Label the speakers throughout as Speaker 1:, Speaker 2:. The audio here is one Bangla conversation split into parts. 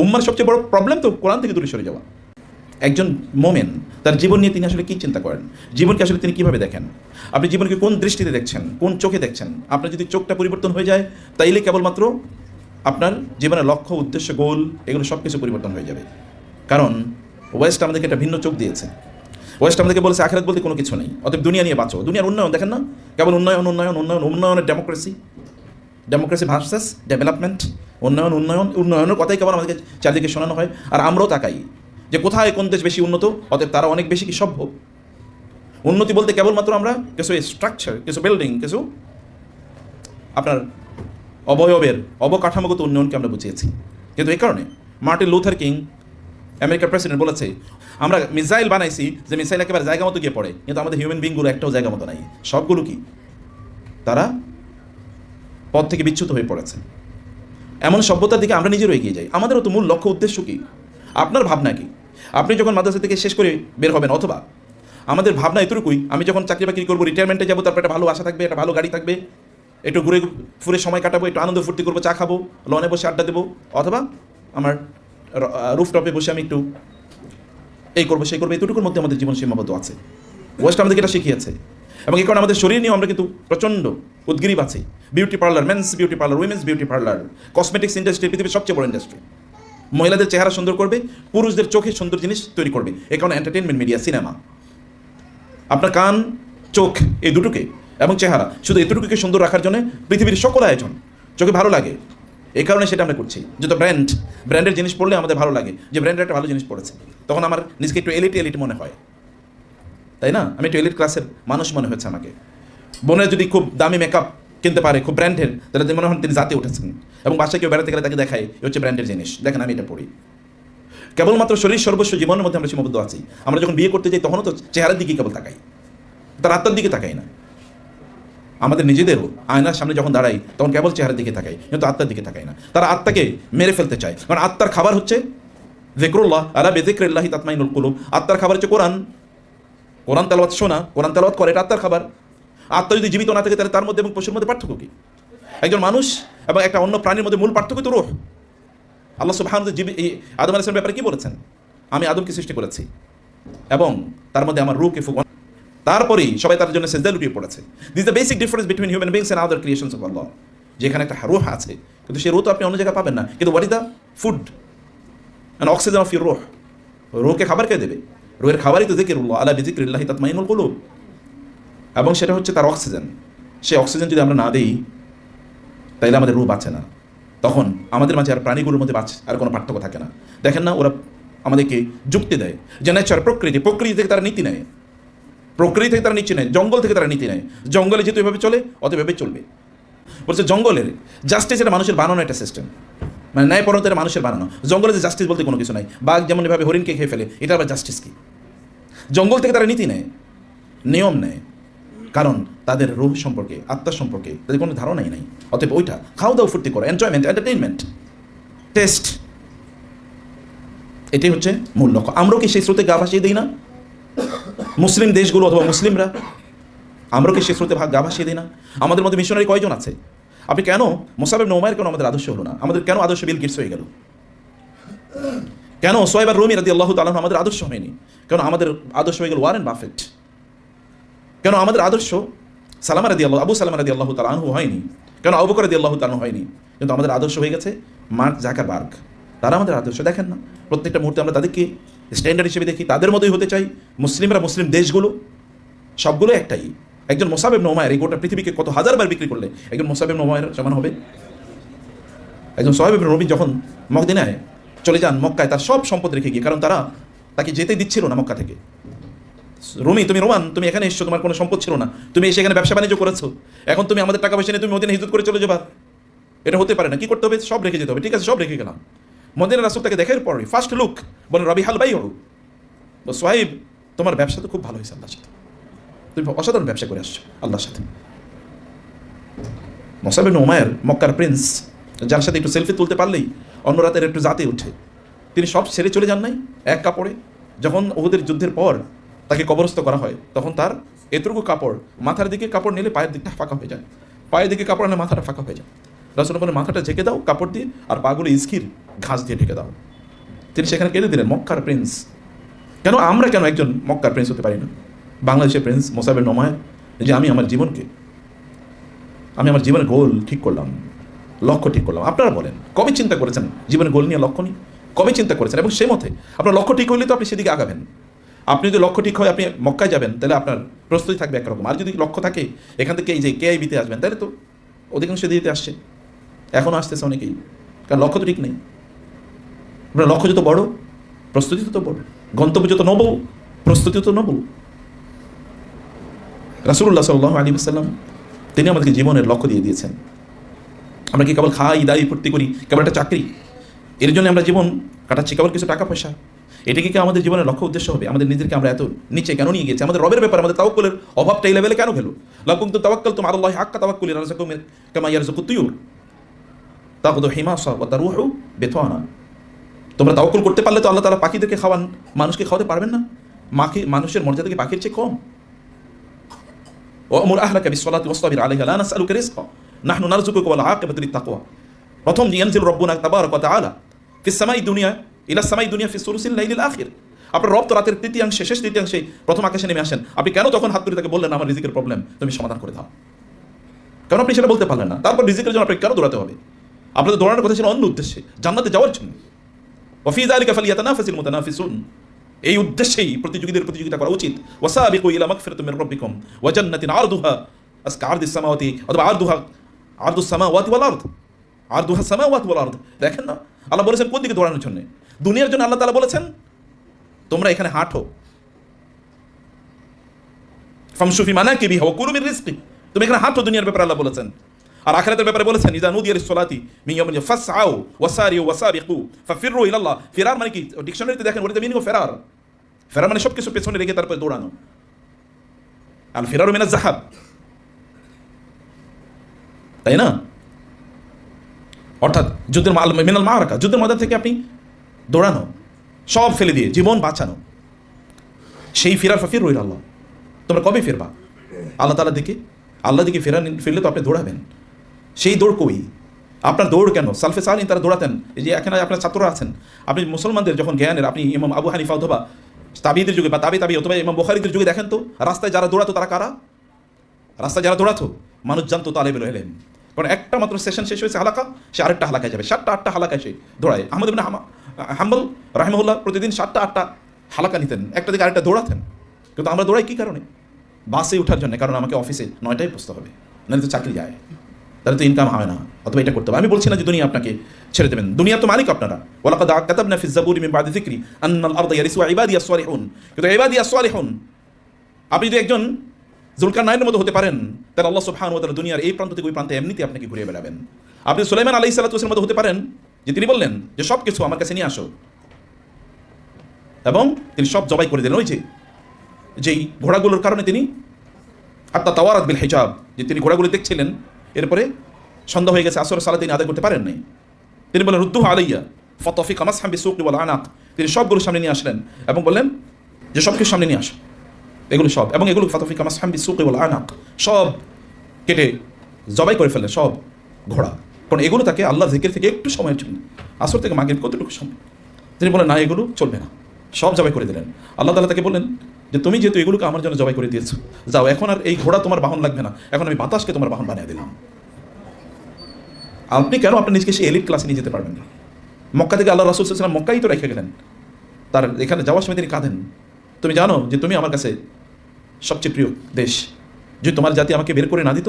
Speaker 1: উম্মার সবচেয়ে বড় প্রবলেম তো কোরআন থেকে দূরে সরে যাওয়া। একজন মোমেন তার জীবন নিয়ে তিনি আসলে কী চিন্তা করেন, জীবনকে আসলে তিনি কীভাবে দেখেন, আপনি জীবনকে কোন দৃষ্টিতে দেখছেন, কোন চোখে দেখছেন। আপনার যদি চোখটা পরিবর্তন হয়ে যায়, তাইলে কেবলমাত্র আপনার জীবনের লক্ষ্য, উদ্দেশ্য, গোল এগুলো সব কিছু পরিবর্তন হয়ে যাবে। কারণ ওয়েস্ট আমাদেরকে একটা ভিন্ন চোখ দিয়েছে। ওয়েস্ট আমাদেরকে বলেছে আখিরাত বলতে কোনো কিছু নেই, অতএব দুনিয়া নিয়ে বাঁচো। দুনিয়ার উন্নয়ন দেখেন না, কেবল উন্নয়ন উন্নয়ন উন্নয়ন, উন্নয়নের ডেমোক্রেসি ভার্সেস ডেভেলপমেন্ট, উন্নয়ন উন্নয়ন উন্নয়নের কথাই কেবল আমাদেরকে চারদিকে শোনানো হয়। আর আমরাও তাকাই যে কোথায় কোন দেশ বেশি উন্নত, অতএব তারা অনেক বেশি কি সভ্য। উন্নতি বলতে কেবলমাত্র আমরা কিছু স্ট্রাকচার, কিছু বিল্ডিং, কিছু আপনার অবয়বের অবকাঠামোগত উন্নয়নকে আমরা বুঝিয়েছি। কিন্তু এই কারণে মার্টিন লুথার কিং, আমেরিকার প্রেসিডেন্ট, বলেছে আমরা মিসাইল বানাইছি যে মিসাইল একেবারে জায়গা মতো গিয়ে পড়ে, কিন্তু আমাদের হিউম্যান বিংগুলো একটাও জায়গা মতো নাই। সবগুলো কি তারা পথ থেকে বিচ্যুত হয়ে পড়েছে। এমন সভ্যতার দিকে আমরা নিজেরও এগিয়ে যাই। আমাদেরও তো মূল লক্ষ্য উদ্দেশ্য কি, আপনার ভাবনা কি? আপনি যখন মাদ্রাসা থেকে শেষ করে বের হবেন, অথবা আমাদের ভাবনা এতটুকুই, আমি যখন চাকরি বাকরি করবো, রিটায়ারমেন্টে যাবো, তারপর একটা ভালো আশা থাকবে, একটা ভালো গাড়ি থাকবে, একটু ঘুরে ফুরে সময় কাটাবো, একটু আনন্দ ফুর্তি করবো, চা খাবো, লনে বসে আড্ডা দেবো, অথবা আমার রুফটপে বসে আমি একটু এই করবো সেই করবো। এতটুকুর মধ্যে আমাদের জীবন সীমাবদ্ধ আছে। ওয়েস্ট আমাদেরকে এটা শিখিয়েছে। এবং এই কারণে আমাদের শরীর নিয়েও আমরা কিন্তু প্রচণ্ড উদ্গ্রীব আছি। Beauty parlour, men's beauty parlour, women's beauty parlour, cosmetics industry পৃথিবীর সবচেয়ে বড় ইন্ডাস্ট্রি। মহিলাদের চেহারা সুন্দর করবে, পুরুষদের চোখে সুন্দর জিনিস তৈরি করবে। এই কারণে এন্টারটেনমেন্ট মিডিয়া, সিনেমা, আপনার কান, চোখ, এই দুটোকে এবং চেহারা, শুধু এতটুকুকে সুন্দর রাখার জন্য পৃথিবীর সকল আয়োজন, চোখে ভালো লাগে, এই কারণে সেটা আমরা করছি। যত ব্র্যান্ডের জিনিস পড়লে আমাদের ভালো লাগে, যে ব্র্যান্ডের একটা ভালো জিনিস পড়েছে, তখন আমার নিজেকে একটু এলিট মনে হয়, তাই না? আমি একটু এলিট ক্লাসের মানুষ মনে হচ্ছে আমাকে। বোনের যদি খুব দামি মেকআপ কিনতে পারে, খুব ব্র্যান্ডের, তাহলে মনে হয় তিনি জাতে উঠেছেন। এবং বাসায় কেউ বেড়াতে গেলে তাকে দেখায় এ হচ্ছে ব্র্যান্ডের জিনিস, দেখেন আমি এটা পড়ি। কেবলমাত্র শরীর সর্বস্ব জীবনের মধ্যে আমরা সীমাবদ্ধ আছি। আমরা যখন বিয়ে করতে যাই তখনও তো চেহারার দিকে কেবল তাকাই, তার আত্মার দিকে তাকাই না। আমাদের নিজেদেরও আয়নার সামনে যখন দাঁড়াই তখন কেবল চেহারার দিকে তাকাই, কিন্তু আত্মার দিকে তাকাই না। তারা আত্মাকে মেরে ফেলতে চায়, কারণ আত্মার খাবার হচ্ছে যিকরুল্লাহ, আলা বিযিকরিল্লাহি তাতমাইনুল কুলুব। আত্মার খাবার হচ্ছে কোরআন। কোরআন তেলাওয়াত শোনা, কোরআন তেলাওয়াত করে, এটা আত্মার খাবার। আত্মা যদি জীবিত না থাকে তাহলে তার মধ্যে এবং পশুর মধ্যে পার্থক্য কি? একজন মানুষ এবং একটা অন্য প্রাণীর মধ্যে মূল পার্থক্য তো রূহ। আল্লাহ সুবহানাহু ওয়া তাআলা আদম আলাইহিস সালামের ব্যাপারে কি বলেছেন? আমি আদমকে সৃষ্টি করেছি এবং তার মধ্যে আমার রূহকে ফুঁক। তারপরেই সবাই তার জন্য সিজদায় লুটিয়ে পড়েছে। This the basic difference between human beings and other creations of Allah. যেখানে একটা রূহ আছে, কিন্তু সেই রূহ তো আপনি অন্য জায়গায় পাবেন না। কিন্তু what is the food and oxygen of your রূহ? রূহকে খাবার কে দেবে? রূহের খাবারই তো যিকরুল্লাহ, আলা বিযিকরিল্লাহি তাতমাইনুল কুলুব। এবং সেটা হচ্ছে তার অক্সিজেন। সেই অক্সিজেন যদি আমরা না দিই, তাইলে আমাদের রূহ বাঁচে না। তখন আমাদের মাঝে আর প্রাণীগুলোর মধ্যে আর কোনো পার্থক্য থাকে না। দেখেন না, ওরা আমাদেরকে যুক্তি দেয় যে নেচার, প্রকৃতি থেকে তারা নীতি নেয়, প্রকৃতি থেকে তারা নীতি নেয়, জঙ্গল থেকে তারা নীতি নেয়। জঙ্গলে যেহেতু এভাবে চলে, অতএভাবে চলবে। বলছে জঙ্গলের জাস্টিস এটা মানুষের বানানো একটা সিস্টেম, মানে ন্যায়পরণতা এটা মানুষের বানানো। জঙ্গলে যে জাস্টিস বলতে কোনো কিছু নাই। বাঘ যেমন এভাবে হরিণকে খেয়ে ফেলে, এটা আবার জাস্টিস কি? জঙ্গল থেকে তারা নীতি নেয়, নিয়ম নেয়, কারণ তাদের রূহ সম্পর্কে, আত্মা সম্পর্কে তাদের কোনো ধারণাই নাই। অতএব ওইটা খাওয়া দাওয়া ফুর্তি করো, এনজয়মেন্ট, এন্টারটেইনমেন্ট, টেস্ট, এটাই হচ্ছে মূল লক্ষ্য। আমরাও কি সেই স্রোতে গা ভাসিয়ে দিই না? মুসলিম দেশগুলো অথবা মুসলিমরা, আমরাও কি সেই স্রোতে গা ভাসিয়ে দিই না? আমাদের মধ্যে মিশনারি কয়জন আছে? আপনি কেন মুসাব ইবনে উমাইর কেন আমাদের আদর্শ হলো না? আমাদের কেন আদর্শ বিল গেটস হয়ে গেল? কেন সুহাইব আর রুমি রাদিয়াল্লাহু তাআলা আমাদের আদর্শ হয়নি? কেন আমাদের আদর্শ হয়ে গেল ওয়ারেন বাফেট? কেন আমাদের আদর্শ আবু সালামা রাদিয়াল্লাহু তাআলা আনহু হয়নি? কেন আবু বকর রাদিয়াল্লাহু তাআলা হয়নি? কিন্তু আমাদের আদর্শ হয়ে গেছে মার্ক জাকারবার্গ। তারা আমাদের আদর্শ। দেখেন না, প্রত্যেকটা মুহূর্তে আমরা তাদেরকে স্ট্যান্ডার্ড হিসেবে দেখি, তাদের মতোই হতে চাই। মুসলিমরা, মুসলিম দেশগুলো সবগুলো একটাই। একজন মুসাব ইবনে উমাইর এই গোটা পৃথিবীকে কত হাজারবার বিক্রি করলে একজন মুসাব ইবনে উমাইর সমান হবে? একজন সুহাইব ইবনে রুমি যখন মদিনায় চলে যান, মক্কায় তার সব সম্পদ রেখে গিয়ে, কারণ তারা তাকে যেতে দিচ্ছিল না মক্কা থেকে। রুমি, তুমি রোমান, তুমি এখানে এসছো, তোমার কোনো সম্পদ ছিল না, তুমি এসে এখানে ব্যবসা বাণিজ্য করেছো, এখন তুমি আমাদের টাকা পয়সা নিয়ে তুমি মদিনা হিজরত করে চলে যাবা, এটা হতে পারে না। কি করতে হবে? সব রেখে যেতে হবে। ঠিক আছে, সব রেখে গেলাম। মদিনা রাসূল তাকে দেখার পরে ফার্স্ট লুক বলে রবি হাল বাই হরু, সোহাইব তোমার ব্যবসা তো খুব ভালো হয়েছে আল্লাহর সাথে, তুমি অসাধারণ ব্যবসা করে আসছো আল্লাহর সাথে। মুসাব ইবনে উমাইর মক্কার প্রিন্স, যার সাথে একটু সেলফি তুলতে পারলেই অন্য রাতের একটু জাতে উঠে, তিনি সব ছেড়ে চলে যান নাই এক কাপড়ে। যখন উহুদের যুদ্ধের পর তাকে কবরস্থ করা হয়, তখন তার এতটুকু কাপড়, মাথার দিকে কাপড় নিলে পায়ের দিকটা ফাঁকা হয়ে যায়, পায়ের দিকে কাপড় আনলে মাথাটা ফাঁকা হয়ে যায়। রাসূল বলেন মাথাটা ঢেকে দাও কাপড় দিয়ে, আর পাগুলো ইস্কির ঘাস দিয়ে ঢেকে দাও। তিনি সেখানে কেঁদে দিলেন, মক্কার প্রিন্স। কেন আমরা কেন একজন মক্কার প্রিন্স হতে পারি না? বাংলাদেশের প্রিন্স মোসাবের নমায় যে আমি আমার জীবনের গোল ঠিক করলাম, লক্ষ্য ঠিক করলাম। আপনারা বলেন কবে চিন্তা করেছেন জীবনের গোল নিয়ে, লক্ষ্য নিয়ে কবে চিন্তা করেছেন? এবং সেই মতে আপনার লক্ষ্য ঠিক হইলে তো আপনি সেদিকে আগাবেন। আপনি যদি লক্ষ্য ঠিক হয় আপনি মক্কায় যাবেন, তাহলে আপনার প্রস্তুতি থাকবে একরকম। আর যদি লক্ষ্য থাকে এখান থেকে এই যে কেআইবিতে আসবেন, তাহলে তো অধিকাংশ দিতে আসছে, এখনও আসতেছে অনেকেই, কারণ লক্ষ্য তো ঠিক নেই। আপনার লক্ষ্য যত বড়, প্রস্তুতি তত বড়, গন্তব্য যত নব, প্রস্তুতি তত নব। রাসূলুল্লাহ সাল্লাল্লাহু আলাইহি ওয়াসাল্লাম তিনি আমাদেরকে জীবনের লক্ষ্য দিয়ে দিয়েছেন। আমরা কি কেবল খাই দাই ফুর্তি করি, কেবল একটা চাকরি, এর জন্য আমরা জীবন কাটাচ্ছি, কেবল কিছু টাকা পয়সা, এটাকে কি আমাদের জীবনের লক্ষ্য উদ্দেশ্য হবে? আমাদের নিজেদেরকে আমরা এত নিচে কেন নিয়ে গেছি? আমাদের রবের ব্যাপারে আমাদের তাওয়াক্কুলের অভাবটা এই লেভেলে কেন গেল? লাউ কুনতুম তাওয়াক্কালতুম আলাল্লাহি হাক্কা তাওয়াক্কুলি লারাযাকাকুম কামা ইয়ারযুকুত তুয়ুর তাখুযু হিমাসা ওয়া তারুহু বিতানা। তোমরা তাওয়াক্কুল করতে পারলে তো আল্লাহ তাআলা পাখিদেরকে খাওয়ান, মানুষকে খাওয়াতে পারবেন না? মানুষের মর্যাদা কি পাখির চেয়ে কম? ওয়ামুর আহলাকা বিসসালাতি ওয়াসতাবির আলাইহা লা নাসআলুকা রিজকা নাহনু নারযুকুকা ওয়াল আকিবাতু লিত-তাকওয়া। প্রথম ইয়ানজিলু রাব্বুনা তাবারাকা ওয়া তাআলা ফিস সামাই দুনিয়া ইলা সামাই দুনিয়া ফি সুলুসিল লাইলিল আখির। আপনার রব তো রাতের তৃতীয়াংশে, শেষ তৃতীয়াংশে প্রথম আকাশে নেমে আসেন। আপনি কেন তখন হাত তুলে তাকে বললেন আমার রিজিকের প্রবলেম তুমি সমাধান করে দাও? কারণ আপনি সেটা বলতে পারলেন না। তারপর রিজিকের জন্য আপনি কেন দৌড়াতে হবে? আপনাদের দৌড়ানোর কথা ছিল অন্য উদ্দেশ্যে, জান্নাতে যাওয়ার জন্য। ওয়া ফি যালিকা ফালইয়াতানাফাসিল মুতানাফিসুন, এই উদ্দেশ্যেই প্রতিযোগিতা করা উচিত। ওয়াসাবিকু ইলা মাগফিরাতিন মির রাব্বিকুম ওয়া জান্নাতিন আরদুহা আরদিস সামাওয়াতি অথবা আরদুস সামাওয়াতি ওয়াল আরদ, আরদুহা সামাওয়াতি ওয়াল আরদ। দেখেন না আল্লাহ বলেছেন কোন দিকে দৌড়ানোর জন্য? দুনিয়ার জন্য আল্লাহ তাআলা বলেছেন তোমরা এখানে হাঁটো, ফামশু ফি মানাকিবিহা ওয়া কুলু মির রিজকি, তুমি এখানে হাঁটো, দুনিয়ার ব্যাপারে আল্লাহ বলেছেন। আর আখিরাতের ব্যাপারে বলেছেন ইযা নুদিয়া লিস-সালাতি মিন ইয়াউমিল ফাসআউ ওয়াসারিউ ওয়াসাবিকু ফাফিরু ইলাল্লাহ। ফিরার মানে কি? ডিকশনারিতে দেখেন ওটা মিনিং অফ ফেরার। ফেরার মানে সবকিছু পেছনে রেখে তারপরে দৌড়ানো। আল ফিরারু মিনাজ যাহাব, তাই না? অর্থাৎ যুদ্ধের মিনাল মাআরাকা, যুদ্ধের ময়দান থেকে আপনি দৌড়ানো, সব ফেলে দিয়ে জীবন বাঁচানো, সেই ফিরার। ফাফিরু ইলাল্লাহ, তোমরা কবে ফিরবা? আল্লাহ তাআলার দিকে। আল্লাহ দিকে ফিরলে তো আপনি দৌড়াবেন। সেই দৌড় কই? আপনার দৌড় কেন? সালফে সালিন তারা দৌড়াতেন। এই যে এখানে আপনার ছাত্ররা আছেন, আপনি মুসলমানদের যখন জ্ঞানের, আপনি ইমাম আবু হানিফা অথবা তাবিদের যুগে বা তাবি অথবা ইমাম বুখারীদের যুগে দেখেন তো রাস্তায় যারা দৌড়াতো তারা কারা? রাস্তায় যারা দৌড়াতো মানুষ জানতো তালেবুল ইলম। কারণ একটা মাত্র সেশন শেষ হয়েছে হালাকা, সে আরেকটা হালাকায় যাবে, 7টা 8টা হালাকায় সে দৌড়ায়। আহমদ ইবনে হাম্বল রাহিমাহুল্লাহ প্রতিদিন 7টা 8টা হালাকা নিতেন, একটা দিকে আরেকটা দৌড়াতেন। কিন্তু আমরা দৌড়াই কী কারণে? বাসে ওঠার জন্য, কারণ আমাকে অফিসে 9টায় বসতে হবে, নাহলে তো চাকরি যায়, তাহলে তো ইনকাম হয় না, অথবা এটা করতে হবে। আমি বলছি না যে দুনিয়া আপনাকে ছেড়ে দেবেন, দুনিয়া তো মালিক আপনারা। ওয়ালাকাদ কাতাবনা ফিজ জাবুরি মিন বাদি যিকরি আন্নাল আরদা ইয়ারিসুহা ইবাদিয়াস সালিহুন। কিন্তু ইবাদিয়াস সালিহুন, আপনি যদি একজন যুলকারনাইনের মতো হতে পারেন, তাহলে আল্লাহ সুবহানাহু ওয়া তাআলা দুনিয়ার এই প্রান্ত থেকে ওই প্রান্তে এমনিতে আপনাকে ঘুরিয়ে বেড়াবেন। আপনি সুলাইমান আলাইহিস সালাতু ওয়াস সালামের মতো হতে পারেন, যে তিনি বললেন যে সব কিছু আমার কাছে নিয়ে আসো, এবং তিনি সব জবাই করে দিলেন। ওই যেই ঘোড়াগুলোর কারণে তিনি হাত্তা তাওয়ারাত বিল হিজাব, যে তিনি ঘোড়াগুলো দেখছিলেন, এরপরে সন্ধ্যা হয়ে গেছে, আসরের সালাত তিনি আদায় করতে পারেন নাই। তিনি বললেন রুদ্দুহা আলাইয়া ফাতাফিকা মাসহাম বিসুকি ওয়াল আনাক। তিনি সবগুলো সামনে নিয়ে আসলেন এবং বললেন যে সব কিছু সামনে নিয়ে আসো, এগুলো সব, এবং এগুলো ফাতাফিকা মাসহাম বিসুকি ওয়াল আনাক, সব কেটে জবাই করে ফেললেন, সব ঘোড়া। কারণ এগুলো তাকে আল্লাহর জিকির থেকে একটু সময়ের জন্য, আসর থেকে মাগরিব কতটুকু সময়। তিনি বলেন না, এগুলো চলবে না, সব জবাই করে দিলেন। আল্লাহ তাআলা তাকে বললেন যে তুমি যেহেতু এগুলোকে আমার জন্য জবাই করে দিয়েছো, যাও, এখন আর এই ঘোড়া তোমার বাহন লাগবে না, এখন আমি বাতাসকে তোমার বাহন বানিয়ে দিলাম। আপনি কেন আপনার নিজকে সেই এলিট ক্লাসে নিয়ে যেতে পারবেন না? মক্কা থেকে আল্লাহ রাসূল সাল্লাল্লাহু আলাইহি ওয়াসাল্লাম মক্কাই তো রেখে গেলেন, তার এখানে যাওয়ার সময় তিনি কাঁদেন, তুমি জানো যে তুমি আমার কাছে সবচেয়ে প্রিয় দেশ, যদি তোমার জাতি আমাকে বের করে না দিত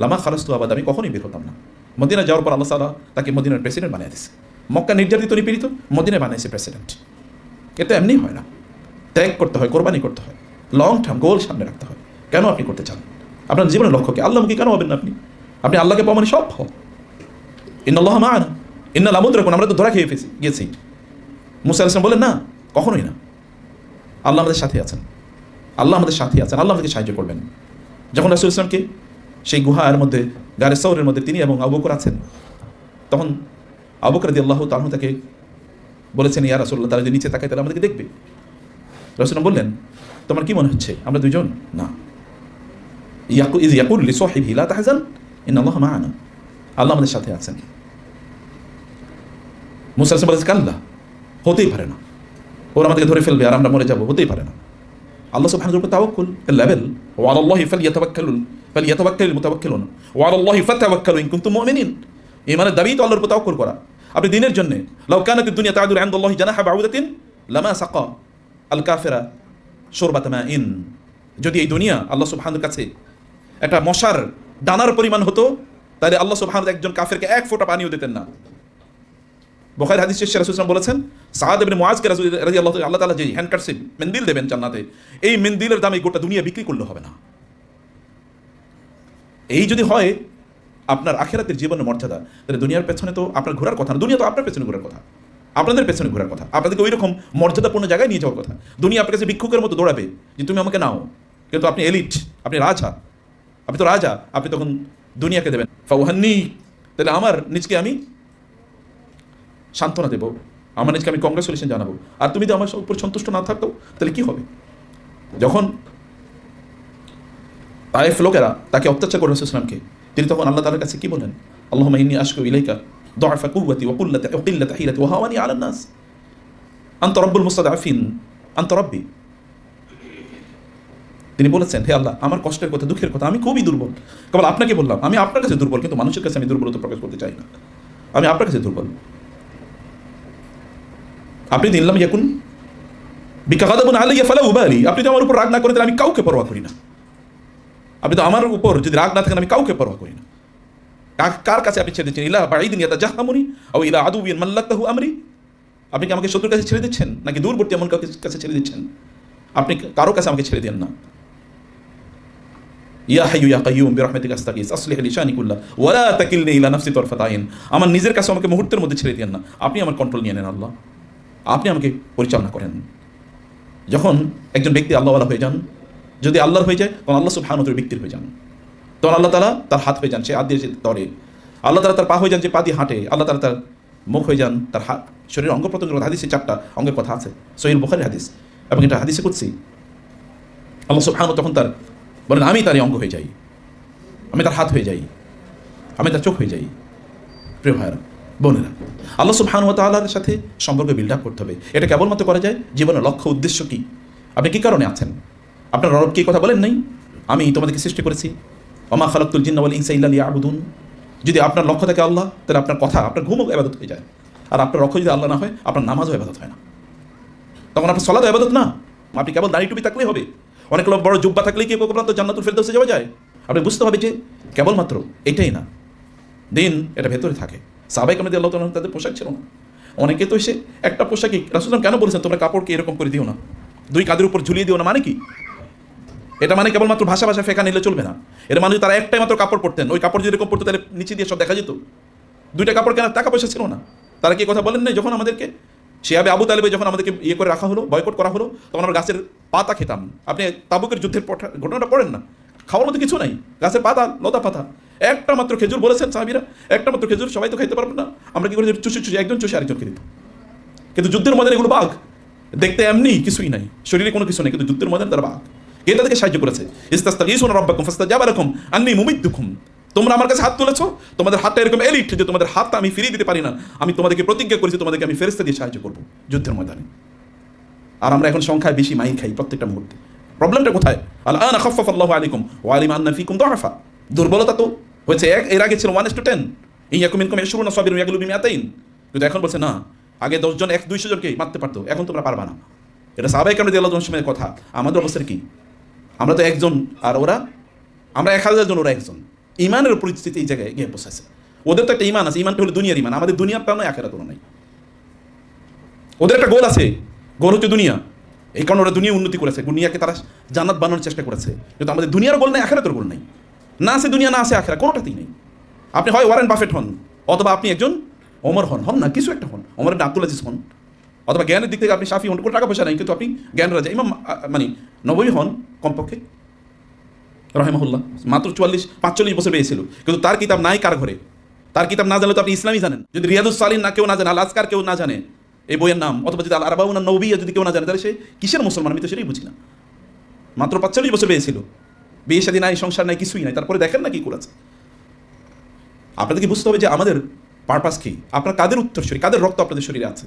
Speaker 1: লামা খালাস্তু আবাদ, আমি কখনোই বের হতাম না। মদিনা যাওয়ার পর আল্লাহ তাআলা তাকে মদিনার প্রেসিডেন্ট বানিয়ে দিয়েছে। মক্কা নির্যাতিত নিপীড়িত, মদিনায় বানিয়েছে প্রেসিডেন্ট। এটা এমনি হয় না, ত্যাগ করতে হয়, কোরবানি করতে হয়, লং টার্ম গোল সামনে রাখতে হয়। কেন আপনি করতে চান? আপনার জীবনের লক্ষ্যকে আল্লাহমুখী কেন হবেন না আপনি? আপনি আল্লাহকে পাওয়া মানে সব হও। ইন্নাল্লাহা মা'ানা ইন্না লামুদরাকুন, আমরা তো ধরা খেয়ে গেছি। মুসা আলাইহিস সালাম বলেন না, কখনোই না, আল্লাহ আমাদের সাথে আছেন, আল্লাহ আমাদের সাথে আছেন, আল্লাহ আমাদেরকে সাহায্য করবেন। যখন রাসূল ইসলামকে সেই গুহার মধ্যে, গারে সওরের মধ্যে তিনি এবং আবু বকর আছেন, তখন আবু বকর রাদিয়াল্লাহু তাআলা তাকে বলেছেন ইয়া রাসূলুল্লাহ, তারা যদি নিচে তাকায় তাহলে আমাদেরকে দেখবে। রাসূল বললেন তোমার কি মনে হচ্ছে আমরা দুইজন? না। ইয়াকুল লি সাহিবিহি লা তাহজান ইন্নাল্লাহা মা'ানা, আল্লাহ আমাদের সাথে আছেন। মুসা আলাইহিস সালাম বলেছে কাল্লা, হতেই পারে না, ওরা আমাদেরকে ধরে ফেলবে আর আমরা মরে যাবো, হতেই পারে না। আল্লাহ সুবহানাহু ওয়া তাআলা তাওয়াক্কুল লেভেল, ওয়া আলাল্লাহি ফালইয়াতাওয়াক্কালুল মুতাওয়াক্কিলুন ওয়া আলাল্লাহি ফাতাওয়াক্কালু ইন কুনতুম মুমিনিন। ঈমানের দাবি তো আল্লাহর উপর তাওয়াক্কুল করা। আপনি দিনের জন্য লাউ কানাতিদ দুনিয়া তা'দুলু ইনদাল্লাহি জানাহা বাউদাতিন লামা সাকা আল কাফিরা শুরবাতা মাইন। যদি এই দুনিয়া আল্লাহ সুবহানাহুর কাছে একটা মশার দানার পরিমাণ হতো, তাহলে আল্লাহ সুবহানাহু একজন কাফেরকে এক ফোঁটা পানিও দিতেন না। বুখারী হাদিসে রাসূল সাল্লাল্লাহু আলাইহি ওয়াসাল্লাম বলেছেন, সাদ ইবনে মুআজকে রাদিয়াল্লাহু আল্লাহ তাআলা যে হ্যান্ডকারশিপ মেন্দিল দেবেন জান্নাতে, এই মেন্দিলের দাম এই গোটা দুনিয়া বিক্রি করলে হবে না। এই যদি হয় আপনার আখিরাতের জীবনের মর্যাদা, তাহলে দুনিয়ার পেছনে তো আপনার ঘোরার কথা না, দুনিয়া তো আপনার পেছনে ঘোরার কথা, আপনাদের পেছনে ঘোরার কথা, আপনাদেরকে ওই রকম মর্যাদাপূর্ণ জায়গায় নিয়ে যাওয়ার কথা। দুনিয়া আপনার কাছে ভিক্ষুকের মতো দৌড়াবে যে তুমি আমাকে নাও, কিন্তু আপনি এলিট, আপনি রাজা, আপনি তো রাজা, আপনি তখন দুনিয়াকে দেবেন ফাওহান্নি, তাহলে আমার নিজকে আমি সান্ত্বনা দেবো, আমার নিজকে আমি কংগ্রেচুলেশন জানাবো। আর তুমি যদি আমার উপর সন্তুষ্ট না থাকতো তাহলে কি হবে? যখন তায়েফ লোকেরা তাকে অত্যাচার করে রাসূল সাল্লাল্লাহু আলাইহি ওয়াসাল্লামকে, তিনি তখন আল্লাহ তাআলার কাছে কি বলেন? আল্লাহুম্মা ইন্নী আশকু ইলাইকা দুআফা কুওয়াতি ওয়া কিল্লাতা হিলাতি ওয়া হাওয়ানি আলান নাস আনতা রাব্বুল মুস্তাদআফিন আনতা রাব্বি। তিনি বলেছেন, হে আল্লাহ, আমার কষ্টের কথা, দুঃখের কথা, আমি খুবই দুর্বল। কেবল আপনাকে বললাম, আমি আপনার কাছে দুর্বল, কিন্তু মানুষের কাছে আমি দুর্বলতা প্রকাশ করতে চাই না, আমি আপনার কাছে দুর্বল। আপনি দিলাম ইয়াকুন বিকা গাদাবুন আলাইয়া ফালা উবালি, আপনি তো আমার উপর রাগ না করেন তাহলে আমি কাউকে পরোয়া করি না। আপনি তো আমার উপর যদি রাগ না থাকেন আমি কাউকে পরোয়া করি না। কার কাছে আপনি ছেড়ে দিচ্ছেন? ইলা বাঈদিন ইয়াতাজাহামুনি আও ইলা আদুবিন মাল্লাকাহু আমরি, আপনি কি আমাকে শত্রুর কাছে ছেড়ে দিচ্ছেন নাকি দূরবর্তী এমন কাউকে কাছে ছেড়ে দিচ্ছেন? আপনি কারো কাছে আমাকে ছেড়ে দেন না। ইয়া হাইয়ু ইয়া কাইয়ুম বিরহমাতিকা আস্তাগীস আসলিহ লি শানি কুল্লাহ ওয়া লা তাকিলনি ইলা নাফসি তারফাত আইন, আমার নিজের কাছে আমাকে মুহূর্তের মধ্যে ছেড়ে দেন না, আপনি আমার কন্ট্রোল নিয়ে নেন আল্লাহ, আপনি আমাকে পরিচালনা করেন। যখন একজন ব্যক্তি আল্লাহওয়ালা হয়ে যান, যদি আল্লাহর হয়ে যায় তখন আল্লাহ সুবহানাহু ওয়া তাআলা ব্যক্তির হয়ে যান, তখন আল্লাহ তাআলা তার হাত হয়ে যান, সে হাত দিয়ে সে ধরে, আল্লাহ তাআলা তার পা হয়ে যান, যে পা দিয়ে হাঁটে, আল্লাহ তাআলা তার মুখ হয়ে যান, তার হাত, শরীরের অঙ্গ প্রত্যঙ্গের কথা, হাদিসে 4টা অঙ্গের কথা আছে, সহিহ বুখারী হাদিস, এবং এটা হাদিসে কুদসি। আল্লাহ সুবহানাহু তখন তার বলেন, আমি তারই অঙ্গ হয়ে যাই, আমি তার হাত হয়ে যাই, আমি তার চোখ হয়ে যাই। প্রিয় ভাইরা বোনেরা, আল্লাহ সুবহানাহু ওয়া তাআলার সাথে সম্পর্ক বিল্ড আপ করতে হবে। এটা কেবলমাত্র করা যায় জীবনের লক্ষ্য উদ্দেশ্য কি, আপনি কি কারণে আছেন। আপনার রব কি কথা বলেন নাই, আমি তোমাদেরকে সৃষ্টি করেছি, ওমা খালাকতুল জিন্না ওয়াল ইনসা ইল্লা লিয়াবুদুন। যদি আপনার লক্ষ্য থাকে আল্লাহ, তাহলে আপনার কথা, আপনার ঘুমও ইবাদত হয়ে যায়। আর আপনার লক্ষ্য যদি আল্লাহ না হয়, আপনার নামাজও ইবাদত হয় না, তখন আপনার সালাত ইবাদত না। আপনি কেবল দাড়ি টুপি থাকলেই হবে, অনেক লোক বড় জুব্বা থাকলেই কি কেবলমাত্র জান্নাতুল ফেরদৌসে যাওয়া যায়? আপনি বুঝতে হবে যে কেবলমাত্র এটাই না, দিন এটা ভেতরে থাকে। সাহাবায়ে কেরাম রাদিয়াল্লাহু তাআলা তাদের পোশাক ছিল না, অনেকে তো এসে একটা পোশাকই, রাসূল সাল্লাল্লাহু আলাইহি ওয়াসাল্লাম কেন বলেছেন তোমরা কাপড়কে এরকম করে দিও না, দুই কাঁধের উপর ঝুলিয়ে দিও না, মানে কি? এটা মানে কেবলমাত্র ভাষা ফেঁকা নিলে চলবে না। এর মানে তারা একটাই মাত্র কাপড় পরতেন, ওই কাপড় যদি এরকম পরতো তাহলে নিচে দিয়ে সব দেখা যেত। দুইটা কাপড় কেনার টাকা পয়সা ছিল না। তারা কি কথা বলেন নাই যখন আমাদেরকে শিহাবে আবু তালেবে যখন আমাদেরকে ইয়ে করে রাখা হলো, বয়কট করা হলো, তখন আমরা গাছের পাতা খেতাম। আপনি তাবুকের যুদ্ধের ঘটনাটা পড়েন না, খাওয়ার মতো কিছু নাই, গাছের পাতা, লতা পাতা, একটা মাত্র খেজুর বলেছেন সাহাবীরা, একটা মাত্র খেজুর, সবাই তো খাইতে পারবে না। আমরা কি করে চুষে একজন চুষে আরেকজনকে দিত। কিন্তু যুদ্ধের ময়দানে এগুলো বাঘ, দেখতে এমনি কিছুই নাই, শরীরে কোনো কিছু নেই, কিন্তু যুদ্ধের ময়দানে তারা বাঘ। কে তাদেরকে সাহায্য করেছে? ইস্তাস্তাগীসুনা রাব্বাকুম ফাস্তাজাবা লাকুম আন্নী মুমিদ্দুকুম। তোমরা আমার কাছে হাত তুলেছো, তোমাদের হাতটা এরকম এলিট যে তোমাদের হাতটা আমি ফিরিয়ে দিতে পারি না, আমি তোমাদেরকে প্রতিজ্ঞা করেছি তোমাদেরকে আমি ফেরেশতা দিয়ে সাহায্য করবো যুদ্ধের ময়দানে। আর আমরা এখন সংখ্যায় বেশি মাইর খাই প্রত্যেকটা মুহূর্তে। প্রবলেমটা কোথায়? আল-আনা খাফফাল্লাহু আলাইকুম ওয়া আলিমা আন্না ফীকুম দুআফা। দুর্বলতা তো হয়েছে, এর আগে ছিল 1:10, ইয়াকুম মিনকুম 20 সাবিরুন ইয়াগলিবু বিমিআতাইন, কিন্তু এখন বলছে না, আগে 10 জন 100-200 জনকে মারতে পারতো, এখন তোমরা পারবা না। এটা সাহাবায়ে কেরাম রাদিয়াল্লাহু আনহুম এর কথা। আমাদের অবস্থা কি? আমরা তো একজন আর ওরা, আমরা 1000 জন, ওরা একজন। ইমানের পরিস্থিতি এই জায়গায় গিয়ে পৌঁছাছে। ওদের তো একটা ইমান আছে, ইমানটা হলো দুনিয়ার ইমান, আমাদের দুনিয়ারটা নয়, আখিরাতও নাই। ওদের একটা গোল আছে, গোল হচ্ছে দুনিয়া, এই কারণে ওরা দুনিয়া উন্নতি করেছে, দুনিয়াকে তারা জান্নাত বানানোর চেষ্টা করেছে। কিন্তু আমাদের দুনিয়ার গোল নেই, আখিরাতের গোল নাই। না আছে দুনিয়া, না আছে আখিরাত, কোনোটাতেই নেই। আপনি হয় ওয়ারেন বাফেট হন, অথবা আপনি একজন ওমর হন না, কিছু একটা হন, ওমর ইবনে আব্দুল আজিজ হন, অথবা জ্ঞানের দিক থেকে আপনি শাফি হন, কোনো টাকা পয়সা নেই কিন্তু আপনি জ্ঞান রাজা, ইমাম মানে নববী হন কমপক্ষে রাহিমাহুল্লাহ। মাত্র 45 বছর পেয়েছিল, কিন্তু তার কিতাব নাই কার ঘরে। তার কিতাব না জানলে তো আপনি ইসলামই জানেন। যদি রিয়াদুস সালিহিন না কেউ না জানে, আল আজকার কেউ না জানে এই বইয়ের নাম, অথবা যদি আল আরবাউন আন-নওবিয়্যা যদি কেউ না জানে, তাহলে সে কিসের মুসলমান? আমি তো সেটাই বুঝি না। মাত্র 45 বছর পেয়েছিল, বিয়ে শাদী নাই, সংসার নাই, কিছুই নাই, তারপরে দেখেন না কি করেছে। আপনাদেরকে বুঝতে হবে যে আমাদের পারপাস কি, আপনার কাদের উত্তরসূরি, কাদের রক্ত আপনাদের শরীরে আছে,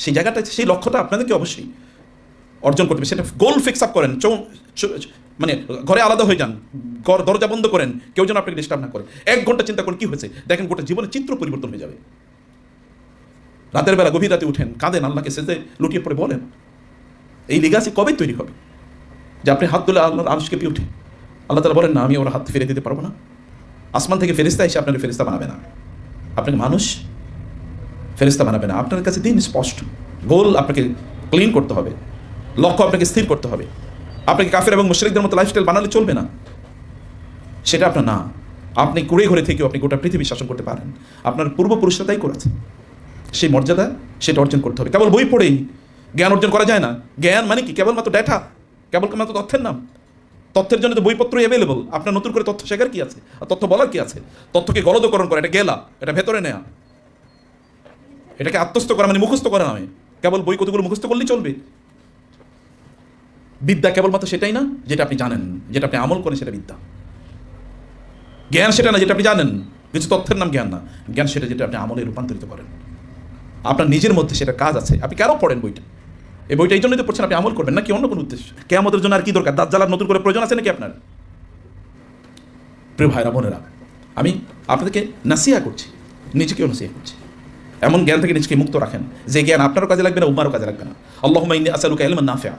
Speaker 1: সেই জায়গাটা, সেই লক্ষ্যটা আপনাদেরকে অবশ্যই অর্জন করতে হবে। সেটা গোল ফিক্স আপ করেন, মানে ঘরে আলাদা হয়ে যান, দরজা বন্ধ করেন, কেউ যেন আপনাকে ডিস্টার্ব না করে। 1 ঘন্টা চিন্তা করেন কি হয়েছে, দেখেন গোটা জীবনের চিত্র পরিবর্তন হয়ে যাবে। রাতের বেলা গভীর রাতে উঠেন, কাঁদেন, আল্লাহকে সেজে লুটিয়ে পড়ে বলেন। এই লিগাসি কবে তৈরি হবে যে আপনি হাত তুলে আল্লাহর আরশকে পেয়ে উঠে আল্লাহ তাআলা বলেন না আমি ওর হাত ফিরে দিতে পারবো না, আসমান থেকে ফেরেশতা এসে আপনাকে ফেরেশতা বানাবে না, আপনাকে মানুষ ফেরেশতা বানাবে না। আপনার কাছে দিন স্পষ্ট, গোল আপনাকে ক্লিন করতে হবে, লক্ষ্য আপনাকে স্থির করতে হবে। আপনাকে কাফের এবং মুশরিকদের মতো লাইফস্টাইল বানালে চলবে না, সেটা আপনার না। আপনি কুড়ে ঘরে থেকেও আপনি গোটা পৃথিবী শাসন করতে পারেন, আপনার পূর্বপুরুষরা তাই করেছে। সেই মর্যাদা সেটা অর্জন করতে হবে। কেবল বই পড়েই জ্ঞান অর্জন করা যায় না। জ্ঞান মানে কি? কেবলমাত্র ডেটা, কেবলমাত্র তথ্যের নাম। তথ্যের জন্য তো বইপত্রই অ্যাভেলেবল। আপনার নতুন করে তথ্য শেখার কি আছে, আর তথ্য বলার কি আছে? তথ্যকে গলদকরণ করা, এটা গেলা, এটা ভেতরে নেয়া, এটাকে আত্মস্থ করা মানে মুখস্থ করা নয়। কেবল বই কতগুলো মুখস্থ করলেই চলবে? বিদ্যা কেবলমাত্র সেটাই না যেটা আপনি জানেন, যেটা আপনি আমল করেন সেটা বিদ্যা। জ্ঞান সেটা না যেটা আপনি জানেন, কিছু তথ্যের নাম জ্ঞান না। জ্ঞান সেটা যেটা আপনি আমলে রূপান্তরিত করেন, আপনার নিজের মধ্যে সেটা কাজ আছে। আপনি কেন পড়েন বইটা? এই বইটা এই জন্যই তো পড়ছেন, আপনি আমল করবেন নাকি অন্য কোনো উদ্দেশ্য? কিয়ামতের জন্য আর কি দরকার? দাজ্জালের নতুন করে প্রয়োজন আছে নাকি আপনার? প্রিয় ভাইরা বোনেরা, আমি আপনাদেরকে নাসিহা করছি, নিজেকেও নাসিহা করছি, এমন জ্ঞান থেকে নিজেকে মুক্ত রাখেন যে জ্ঞান আপনারও কাজে লাগবে না, উম্মারও কাজে লাগবে না। আল্লাহুম্মা ইন্নী আসআলুকা ইলমান নাফিআ,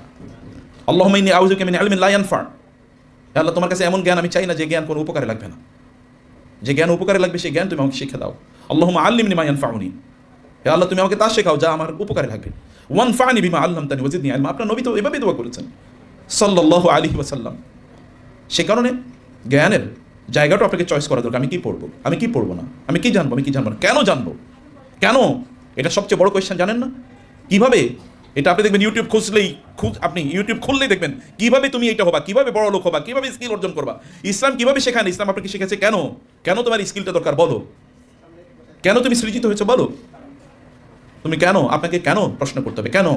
Speaker 1: আল্লাহুম্মা ইন্নী আউযু বিকা মিন ইলমিন লা ইয়ানফা। হে আল্লাহ, তোমার কাছে এমন জ্ঞান আমি চাই না যে জ্ঞান কোনো উপকারে লাগবে না। যে জ্ঞান উপকারে লাগবে সেই জ্ঞান তুমি আমাকে শিক্ষা দাও। আল্লাহুম্মা আল্লিমনি মা ইয়ানফাউনি, হে আল্লাহ তুমি আমাকে তা শেখাও যা আমার উপকারে লাগবে। ওয়ানফানি বিমা আল্লামতানি ওয়াজিদনি ইলমা। আপনার নবী তো এভাবেই দোয়া করেছেন সাল্লাল্লাহু আলাইহি ওয়াসাল্লাম। সে কারণে জ্ঞানের জায়গাটা আপনাকে চয়েস করা দরকার। আমি কি পড়বো, আমি কি পড়বো না, আমি কি জানবো, আমি কি জানবো না, কেন জানবো, কেন? এটা সবচেয়ে বড় কোয়েশ্চেন, জানেন না? কিভাবে? এটা আপনি দেখবেন ইউটিউব আপনি ইউটিউব খুললেই দেখবেন কিভাবে তুমি এটা হবা, কিভাবে বড় লোক হবা, কিভাবে স্কিল অর্জন করবা। ইসলাম কিভাবে শেখান? ইসলাম আপনাকে শিখেছে কেন? কেন তোমার স্কিলটা দরকার বলো? কেন তুমি সৃজিত হয়েছো বলো? তুমি কেন? আপনাকে কেন প্রশ্ন করতে হবে, কেন?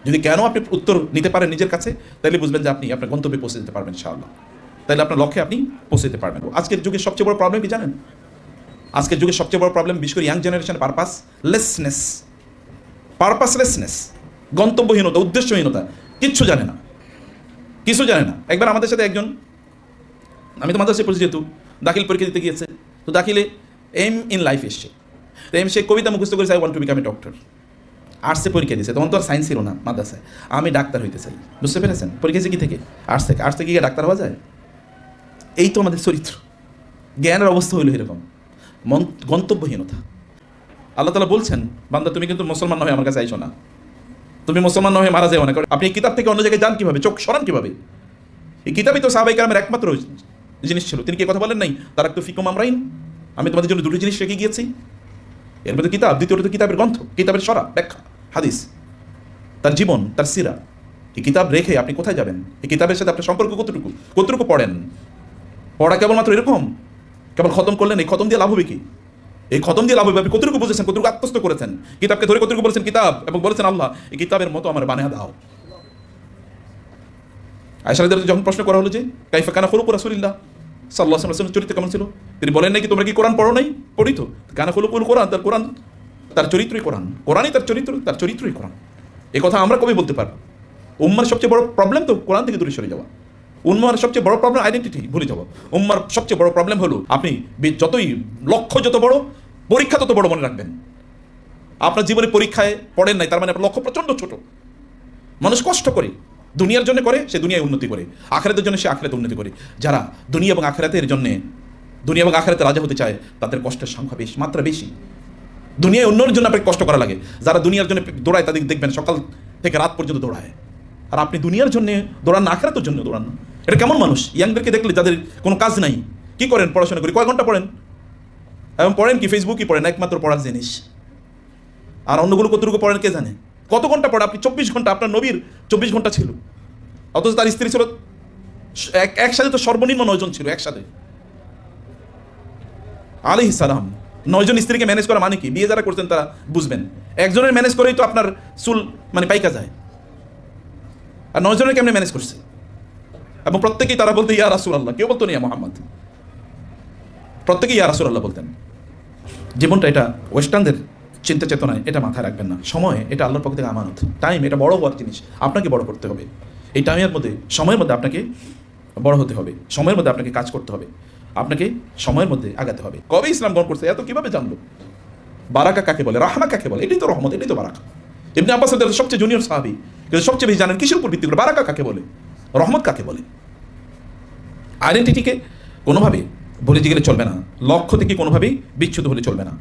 Speaker 1: যদি কেন আপনি উত্তর নিতে পারেন নিজের কাছে, তাহলে বুঝবেন যে আপনি আপনার গন্তব্যে পৌঁছে যেতে পারবেন ইনশাআল্লাহ। তাহলে আপনার লক্ষ্যে আপনি পৌঁছে যেতে পারবেন। আজকের যুগের সবচেয়ে বড় প্রবলেম কি জানেন? আজকের যুগের সবচেয়ে বড় প্রবলেম, বিশেষ করে ইয়াং জেনারেশন, পারপাসলেসনেস, গন্তব্যহীনতা, উদ্দেশ্যহীনতা। কিচ্ছু জানে না, কিছু জানে না। একবার আমাদের সাথে একজন, আমি তো মাদ্রাসায় পড়েছি যেহেতু, দাখিল পরীক্ষা দিতে গিয়েছে। তো দাখিলে এম ইন লাইফ এসছে। তো সে কবিতা মুখস্থ করেছে, I want to become a doctor. আর্টসে পরীক্ষা দিয়েছে, তখন তো আর সায়েন্স ছিল না মাদ্রাসায়। আমি ডাক্তার হইতে চাই, বুঝতে পেরেছেন? পরীক্ষা কি থেকে? আর্টস থেকে। আর্টস থেকে গিয়ে ডাক্তার হওয়া যায়? এই তো আমাদের চরিত্র। জ্ঞানের অবস্থা হইল এরকম, গন্তব্যহীনতা। আল্লাহ তাআলা বলছেন, বান্দা তুমি কিন্তু মুসলমান না হয়ে আমার কাছে আইসো না, তুমি মুসলমান না হয়ে মারা যাও না। কারণ আপনি এই কিতাব থেকে অন্য জায়গায় যান কীভাবে, চোখ সরান কীভাবে? এই কিতাবই তো সাহাবায়ে কেরামের একমাত্র জিনিস ছিল। তিনি কি কথা বলেন নাই, তারা তো ফিকুম আমরাইন, আমি তোমাদের জন্য দুটো জিনিস রেখে গিয়েছি। এর মধ্যে কিতাব, দ্বিতীয়ত কিতাবের গ্রন্থ, কিতাবের সরা, ব্যাখ্যা, হাদিস, তার জীবন, তার সিরা। এই কিতাব রেখে আপনি কোথায় যাবেন? এই কিতাবের সাথে আপনার সম্পর্ক কতটুকু পড়েন? পড়া কেবলমাত্র এরকম, কেবল খতম করলেন, এই খতম দিয়ে লাভ হবে কি? এই খতম দিয়ে লাভ হবে আপনি কতটুকু বুঝেছেন, কতটুকু আত্মস্থ করেছেন? কিতাবকে ধরে কতটুকু বলেছেন কিতাব, এবং বলেছেন আল্লাহ এই কিতাবের মতো আমার বানিয়ে দাও। আয়েশা রাদিয়াল্লাহু যখন প্রশ্ন করা হলো যে কাইফা কানা খুলুকু রাসূলিল্লাহ সাল্লাল্লাহু আলাইহি ওয়াসাল্লাম, চরিত্র কেমন ছিল, তিনি বলেন নাকি তোমরা কি কোরআন পড়ো নাই? পড়ি তো। কানা খুলুকুল কোরআন, তার কোরআন, তার চরিত্রই কোরআন, কোরআনই তার চরিত্র, তার চরিত্রই কোরআন। এই কথা আমরা কবে বলতে পারবো? উম্মার সবচেয়ে বড় প্রবলেম তো কোরআন থেকে দূরে সরে যাওয়া। উম্মার সবচেয়ে বড় প্রবলেম আইডেন্টিটি ভুলে যাওয়া। উম্মার সবচেয়ে বড় প্রবলেম হলো আপনি যতই লক্ষ্য যত বড়, পরীক্ষা তত বড় মনে রাখবেন। আপনার জীবনে পরীক্ষায় পড়েন নাই, তার মানে আপনার লক্ষ্য প্রচণ্ড ছোট। মানুষ কষ্ট করে, দুনিয়ার জন্য করে, সে দুনিয়ায় উন্নতি করে, আখিরাতের জন্য সে আখিরাতে উন্নতি করে। যারা দুনিয়া এবং আখিরাতের জন্যে, দুনিয়া এবং আখিরাতে রাজা হতে চায়, তাদের কষ্টের সংখ্যা বেশি, মাত্রা বেশি। দুনিয়ায় উন্নয়নের জন্য আপনাকে কষ্ট করা লাগে। যারা দুনিয়ার জন্য দৌড়ায় তাদের দেখবেন সকাল থেকে রাত পর্যন্ত দৌড়ায়। আর আপনি দুনিয়ার জন্য দৌড়ান না, আখিরাতের জন্য দৌড়ান না। এটা কেমন মানুষ? ইয়াংদেরকে দেখলে যাদের কোনো কাজ নাই, কি করেন? পড়াশোনা করি, কয় ঘন্টা পড়েন? এবং পড়েন কি? ফেসবুকই পড়েন, একমাত্র পড়ার জিনিস। আর অন্যগুলো কতটুকু পড়েন কে জানে? কত ঘন্টা পড়ে? আপনি 24 ঘন্টা, আপনার নবীর 24 ঘন্টা ছিল, অথচ তার স্ত্রী ছিল একসাথে তো সর্বনিম্ন 9 জন ছিল একসাথে আলাইহিস সালাম। 9 জন স্ত্রীকে ম্যানেজ করা মানে কি? বিয়ে যারা করছেন তারা বুঝবেন। একজনের ম্যানেজ করেই তো আপনার চুল মানে পাইকা যায়, আর 9 জনের কেমনে ম্যানেজ করছে? এবং প্রত্যেকেই তারা বলতে ইয়া রাসূলুল্লাহ, কেউ বলতো না ইয়া মুহাম্মদ, প্রত্যেকেই ইয়া রাসূলুল্লাহ বলতেন। জীবনটা এটা ওয়েস্টার্নদের চিন্তা চেতনায় এটা মাথায় রাখবেন না। সময় এটা আল্লাহর পক্ষ থেকে আমানত। টাইম এটা বড় হওয়ার জিনিস, আপনাকে বড় করতে হবে। এই টাইমের মধ্যে, সময়ের মধ্যে আপনাকে বড় হতে হবে, সময়ের মধ্যে আপনাকে কাজ করতে হবে, আপনাকে সময়ের মধ্যে আগাতে হবে। কবে ইসলাম গ্রহণ করছে এত কিভাবে জানলো? বারাকা কাকে বলে, রাহমা কাকে বলে? এটাই তো রহমত, এটাই তো বারাকা। ইবনে আব্বাস রাদিয়াল্লাহু সবচেয়ে জুনিয়র সাহাবী, কিন্তু সবচেয়ে বেশি জানেন কিসের উপর ভিত্তি করে বারাকা কাকে বলে, রহমত কাকে বলে। আইডেন্টিটিকে কোনোভাবে ভুলে গেলে চলবে না, লক্ষ্য থেকে কোনোভাবেই বিচ্যুত হলে চলবে না।